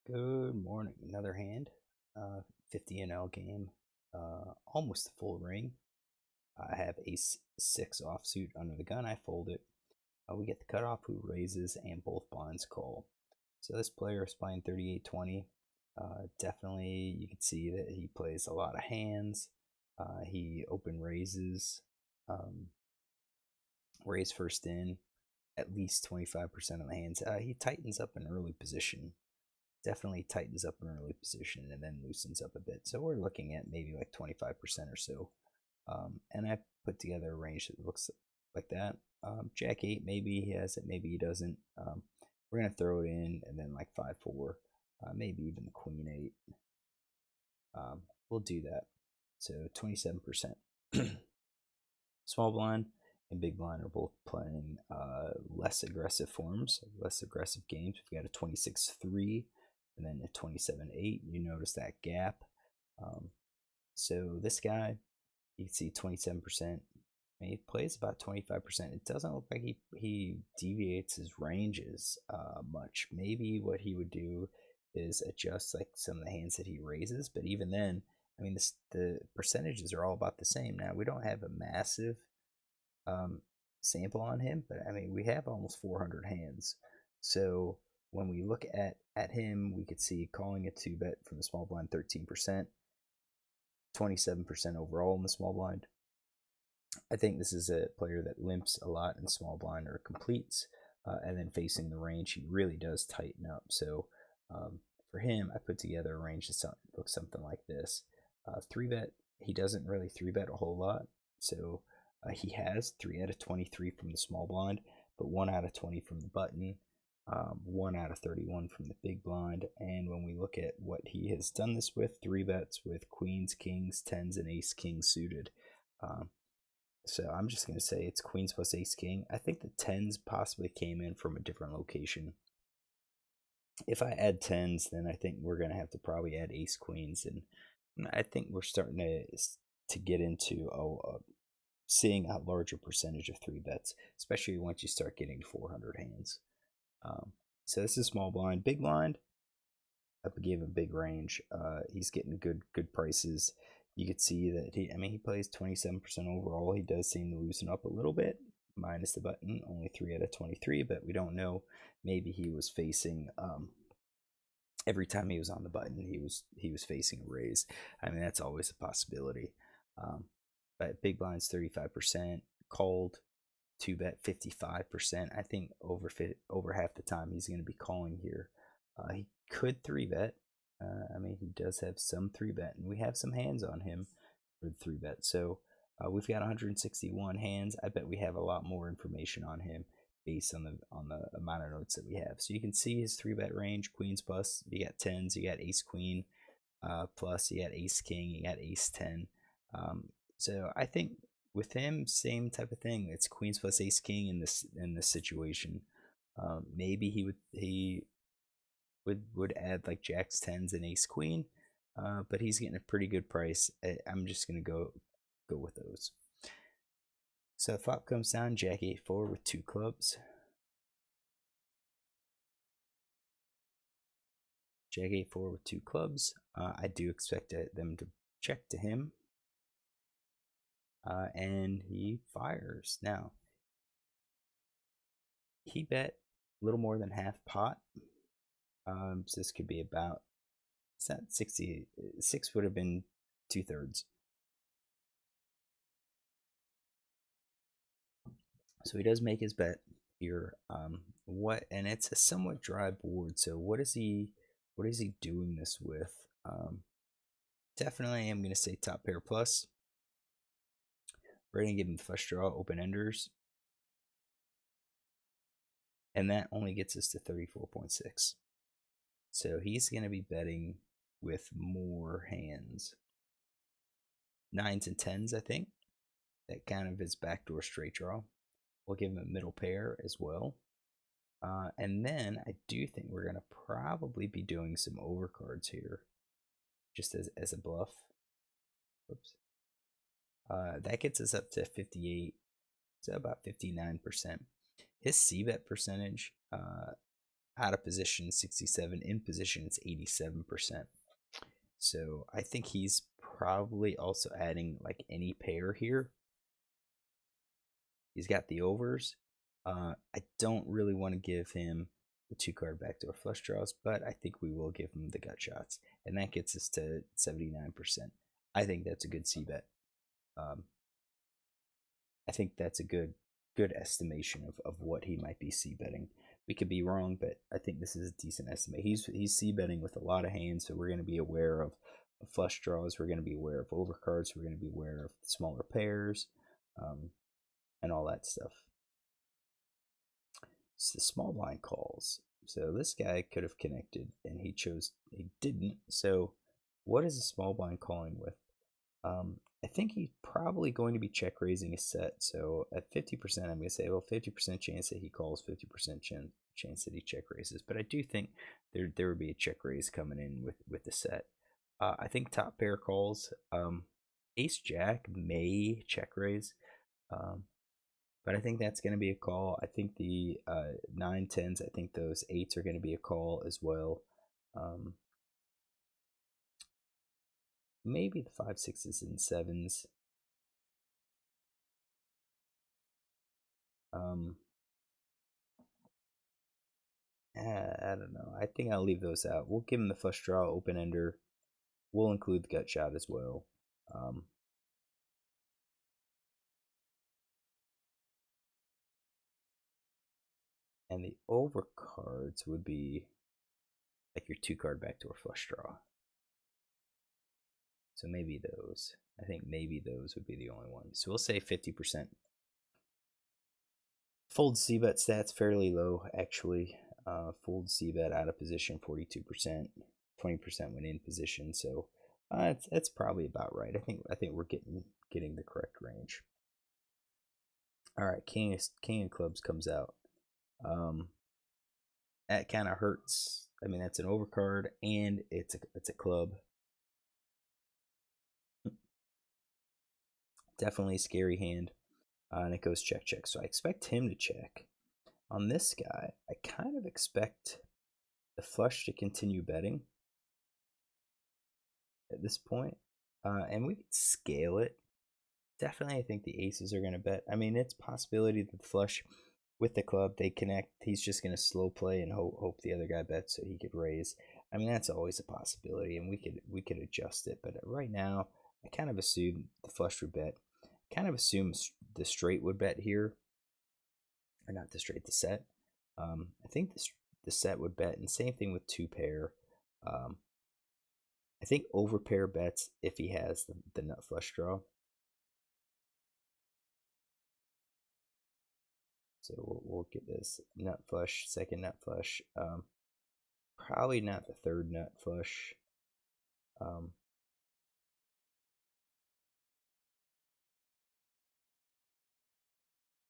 Good morning. Another hand. 50 NL game. Almost a full ring. I have ace 6 offsuit under the gun. I fold it. We get the cutoff who raises and both blinds call. So this player is playing 38-20. Definitely you can see that he plays a lot of hands. He open raises. Raise first in. At least 25% of the hands. He tightens up an early position. Definitely tightens up an early position and then loosens up a bit. So we're looking at maybe like 25% or so. And I put together a range that looks like that. Jack 8, maybe he has it, maybe he doesn't. We're going to throw it in and then like 5-4, maybe even the Queen 8. We'll do that. So 27%. Small blind and big blind are both playing less aggressive forms, less aggressive games. We've got a 26-3 and then a 27-8. You notice that gap. So this guy, you can see 27%. He plays about 25%. It doesn't look like he deviates his ranges much. Maybe what he would do is adjust like some of the hands that he raises, but even then, I mean, the percentages are all about the same. Now we don't have a massive sample on him, but I mean, we have almost 400 hands. So when we look at him, we could see calling a 2-bet from the small blind 13%, 27% overall in the small blind. I think this is a player that limps a lot in small blind or completes, and then facing the range, he really does tighten up. So for him, I put together a range that looks something like this. 3-bet, he doesn't really 3-bet a whole lot. So he has 3 out of 23 from the small blind, but 1 out of 20 from the button, 1 out of 31 from the big blind. And when we look at what he has done this with, 3-bets with queens, kings, tens, and ace king suited. So I'm just going to say it's queens plus ace king. I think the tens possibly came in from a different location. If I add tens, then I think we're going to have to probably add ace queens. And I think we're starting to get into seeing a larger percentage of 3-bets, especially once you start getting 400 hands. So this is small blind. Big blind, I gave him big range. He's getting good prices. You could see that he plays 27% overall. He does seem to loosen up a little bit, minus the button, only 3 out of 23, but we don't know. Maybe he was facing every time he was on the button, he was facing a raise. I mean, that's always a possibility. But big blind's 35%, called 2-bet 55%. I think over half the time he's going to be calling here. He could 3-bet. I mean, he does have some 3-bet, and we have some hands on him for the 3-bet. So we've got 161 hands. I bet we have a lot more information on him based on the amount of notes that we have. So you can see his 3-bet range: queens plus, you got tens, you got ace queen plus, you got ace king, you got ace 10. So I think with him, same type of thing. It's queens plus ace king in this situation. Maybe he would add like jacks, tens, and ace queen, but he's getting a pretty good price. I'm just gonna go with those. So flop comes down, jack 8-4 with 2 clubs. Jack 8-4 with 2 clubs. I do expect them to check to him. And he fires. Now, he bet a little more than half pot. So this could be about, it's not 66 would have been 2/3. So he does make his bet here. And it's a somewhat dry board. So what is he doing this with? Definitely I'm going to say top pair plus. We're going to give him flush draw, open enders. And that only gets us to 34.6. So he's going to be betting with more hands. 9s and 10s, I think. That kind of is backdoor straight draw. We'll give him a middle pair as well. And then I do think we're going to probably be doing some overcards here, just as a bluff. Oops. That gets us up to 58, so about 59%. His c-bet percentage, Out of position 67, in position it's 87%. So I think he's probably also adding like any pair here. He's got the overs. I don't really want to give him the 2-card backdoor flush draws, but I think we will give him the gut shots, and that gets us to 79%. I think that's a good C bet. I think that's a good estimation of what he might be C betting. We could be wrong, but I think this is a decent estimate. He's C betting with a lot of hands, so we're going to be aware of flush draws. We're going to be aware of overcards. We're going to be aware of smaller pairs, and all that stuff. It's the small blind calls. So this guy could have connected, and he didn't. So what is a small blind calling with? I think he's probably going to be check raising a set. So at 50%, I'm going to say, well, 50% chance that he calls, 50% chance that he check raises. But I do think there would be a check raise coming in with the set. I think top pair calls. Ace Jack may check raise. But I think that's going to be a call. I think the 9-10s, I think those 8s are going to be a call as well. Maybe the 5, 6s, and 7s. I don't know. I think I'll leave those out. We'll give him the flush draw, open ender. We'll include the gut shot as well. And the overcards would be like your 2-card backdoor flush draw. So maybe those. I think maybe those would be the only ones. So we'll say 50%. Fold C-bet stats fairly low, actually. Fold C-bet out of position 42%, 20% when in position. So that's probably about right. I think we're getting the correct range. All right, King of Clubs comes out. That kind of hurts. I mean, that's an overcard and it's a club. Definitely a scary hand. And it goes check, check. So I expect him to check. On this guy, I kind of expect the flush to continue betting at this point. And we could scale it. Definitely, I think the aces are going to bet. I mean, it's a possibility that the flush with the club, they connect. He's just going to slow play and hope the other guy bets so he could raise. I mean, that's always a possibility, and we could adjust it. But right now, I kind of assume the flush would bet. Kind of assume the straight would bet here, or not the straight, the set. I think the set would bet, and same thing with 2-pair. I think overpair bets if he has the nut flush draw. So we'll get this nut flush, second nut flush. Probably not the third nut flush.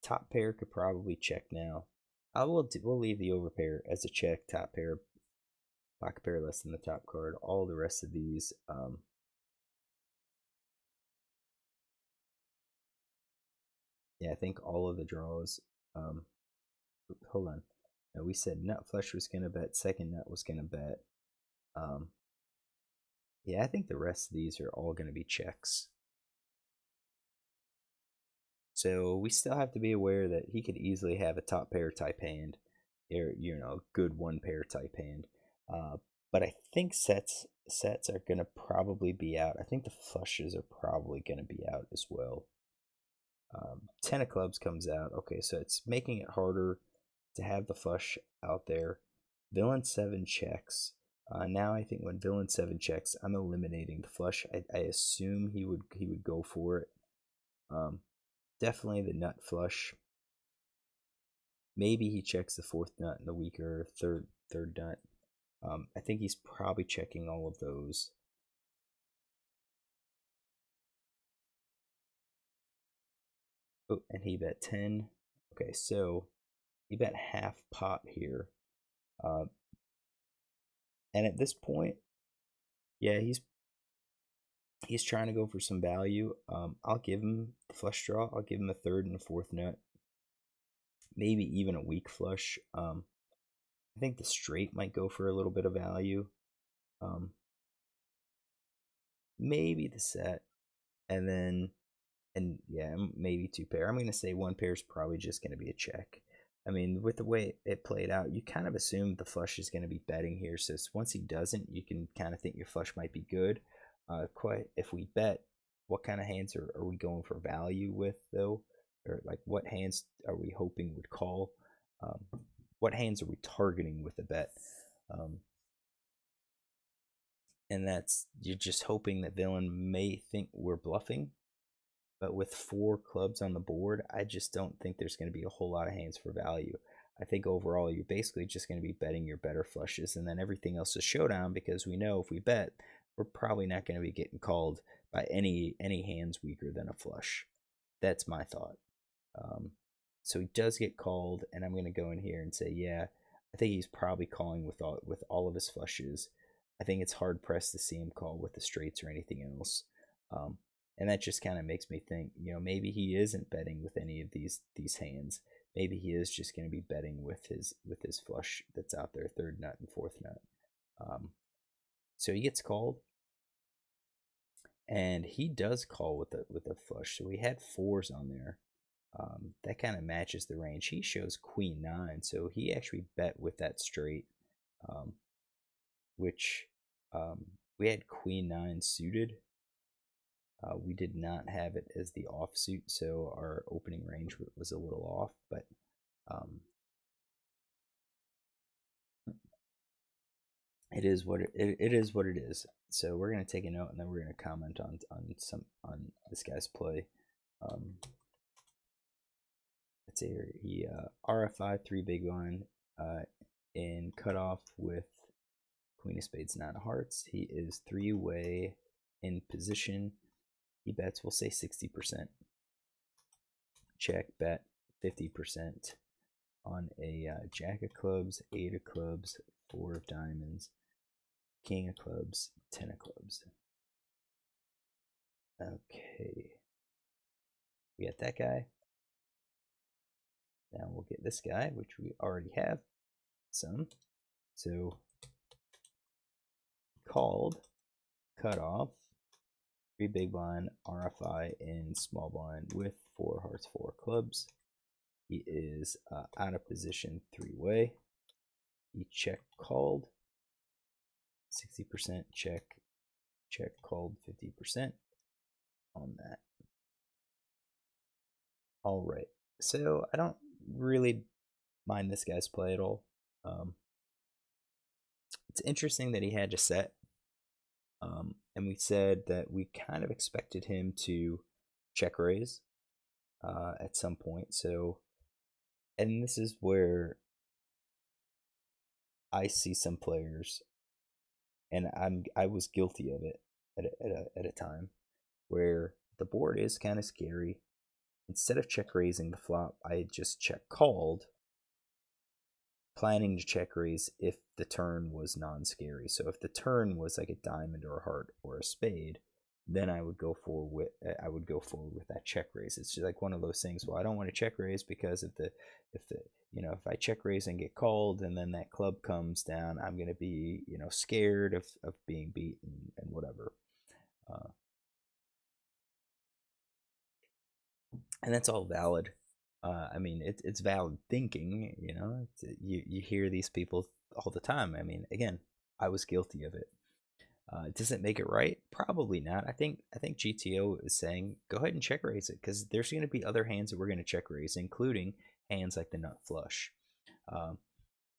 Top pair could probably check now. We'll leave the overpair as a check. Top pair, pocket pair less than the top card. All the rest of these, yeah, I think all of the draws. Hold on. No, we said nut flush was gonna bet. Second nut was gonna bet. Yeah, I think the rest of these are all gonna be checks. So we still have to be aware that he could easily have a top pair type hand, or good 1-pair type hand. But I think sets are gonna probably be out. I think the flushes are probably gonna be out as well. 10 of clubs comes out. Okay, so it's making it harder to have the flush out there. Villain 7 checks. Now I think when villain 7 checks, I'm eliminating the flush. I assume he would go for it. Definitely the nut flush. Maybe he checks the 4th nut and the weaker third nut. I think he's probably checking all of those. Oh, and he bet 10. Okay, so he bet half pot here. And at this point, yeah, he's trying to go for some value. I'll give him the flush draw. I'll give him a 3rd and a 4th nut. Maybe even a weak flush. I think the straight might go for a little bit of value. Maybe the set, and then, and yeah, maybe two pair. I'm going to say one pair is probably just going to be a check. I mean, with the way it played out, you kind of assume the flush is going to be betting here. So once he doesn't, you can kind of think your flush might be good. Quite if we bet, what kind of hands are we going for value with though? Or like what hands are we hoping would call? What hands are we targeting with the bet? And that's, you're just hoping that villain may think we're bluffing. But with 4 clubs on the board, I just don't think there's going to be a whole lot of hands for value. I think overall you're basically just going to be betting your better flushes, and then everything else is showdown, because we know if we bet, we're probably not going to be getting called by any hands weaker than a flush. That's my thought. So he does get called, and I'm going to go in here and say, yeah, I think he's probably calling with all of his flushes. I think it's hard pressed to see him call with the straights or anything else. And that just kind of makes me think, maybe he isn't betting with any of these hands. Maybe he is just going to be betting with his flush that's out there, third nut and fourth nut. So he gets called, and he does call with a flush. So we had 4s on there. That kind of matches the range. He shows queen 9, so he actually bet with that straight, which we had queen 9 suited. We did not have it as the offsuit, so our opening range was a little off, but it is what it is what it is. So we're gonna take a note, and then we're gonna comment on this guy's play. Let's see here. He RFI 3 big blind in cutoff with queen of spades, 9 of hearts. He is 3-way in position. He bets, we'll say 60%. Check, bet 50% on a jack of clubs, 8 of clubs, 4 of diamonds, king of clubs, 10 of clubs. Okay. We got that guy. Now we'll get this guy, which we already have some. So called, cut off, 3 big blind, RFI in small blind with 4 hearts, 4 clubs. He is out of position 3-way. He check called, 60% check, check called 50% on that. All right, so I don't really mind this guy's play at all. It's interesting that he had to set. And we said that we kind of expected him to check raise at some point. So, and this is where I see some players, and I was guilty of it at a time, where the board is kind of scary. Instead of check raising the flop, I just check called, planning to check raise if the turn was non-scary. So if the turn was like a diamond or a heart or a spade, then I would go forward with that check raise. It's just like one of those things. Well, I don't want to check raise because if I check raise and get called and then that club comes down, I'm gonna be scared of being beaten and whatever. And that's all valid. I mean, it's valid thinking. You hear these people all the time. I mean, again, I was guilty of it. Does it make it right? Probably not. I think GTO is saying go ahead and check raise it, because there's going to be other hands that we're going to check raise, including hands like the nut flush.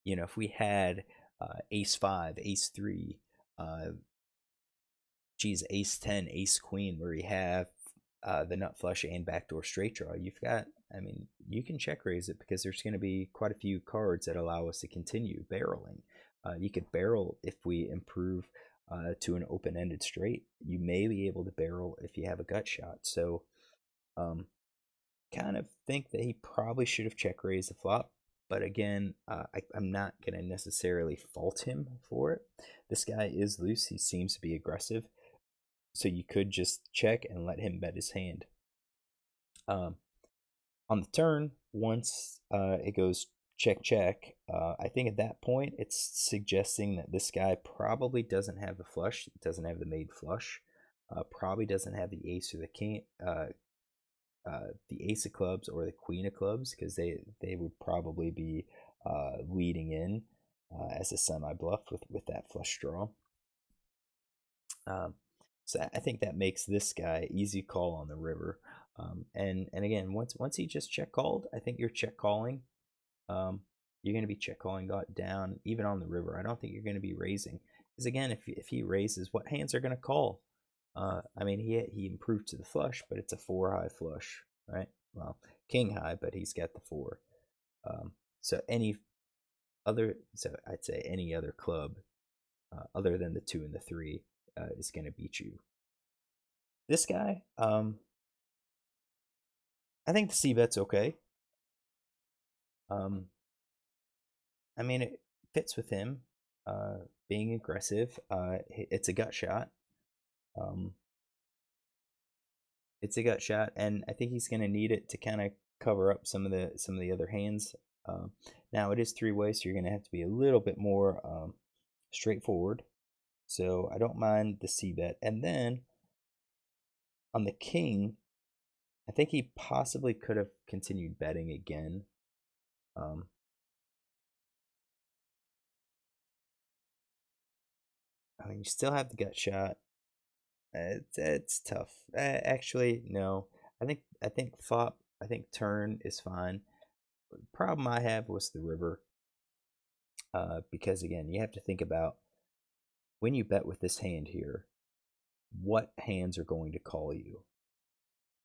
If we had ace 5, ace 3, ace 10, ace queen, where we have the nut flush and backdoor straight draw, you can check raise it, because there's going to be quite a few cards that allow us to continue barreling. You could barrel if we improve to an open-ended straight. You may be able to barrel if you have a gut shot. So kind of think that he probably should have check raised the flop, but again, I'm not going to necessarily fault him for it. This guy is loose. He seems to be aggressive, so you could just check and let him bet his hand. On the turn, once it goes check, check. I think at that point, it's suggesting that this guy probably doesn't have the flush, doesn't have the made flush, probably doesn't have the ace or the king, the ace of clubs or the queen of clubs, because they would probably be leading in as a semi bluff with that flush draw. So I think that makes this guy easy call on the river. And again, once he just check called, I think you're check calling. You're going to be check calling down even on the river. I don't think you're going to be raising, because again, if he raises, what hands are going to call? I mean, he improved to the flush, but it's a 4 high flush, right? Well, king high, but he's got the 4. So I'd say any other club other than the 2 and the 3 is going to beat you. This guy, I think the C bet's okay. I mean, it fits with him being aggressive. It's a gut shot. It's a gut shot, and I think he's going to need it to kind of cover up some of the other hands. Now it is 3-way, so you're going to have to be a little bit more straightforward. So I don't mind the C bet, and then on the king, I think he possibly could have continued betting again. I mean, you still have the gut shot. It's tough. Actually, no. I think flop. I think turn is fine. The problem I have was the river, because again, you have to think about when you bet with this hand here, what hands are going to call you.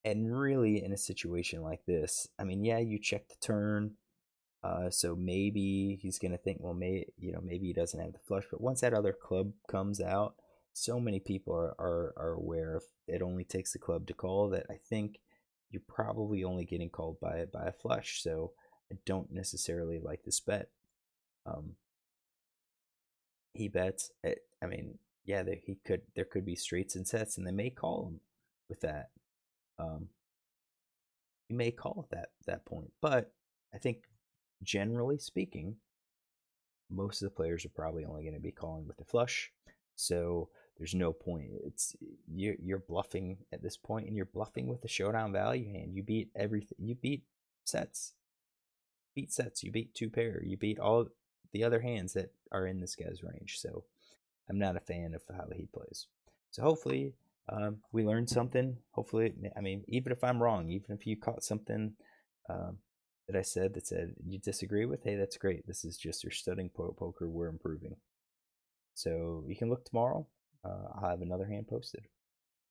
And really, in a situation like this, I mean, yeah, you check the turn. So maybe he's gonna think, well, maybe he doesn't have the flush. But once that other club comes out, so many people are aware of it only takes the club to call, that I think you're probably only getting called by a flush. So I don't necessarily like this bet. He bets. I mean, yeah, there could be straights and sets, and they may call him with that. You may call at that point, but I think generally speaking, most of the players are probably only going to be calling with the flush, so there's no point. It's you're bluffing at this point, and you're bluffing with the showdown value hand. You beat everything. You beat sets. You beat 2-pair. You beat all the other hands that are in this guy's range. So I'm not a fan of how he plays. So hopefully we learned something. Hopefully, I mean, even if I'm wrong, even if you caught something that I said you disagree with, hey, that's great. This is just your studying poker. We're improving. So you can look tomorrow. I'll have another hand posted.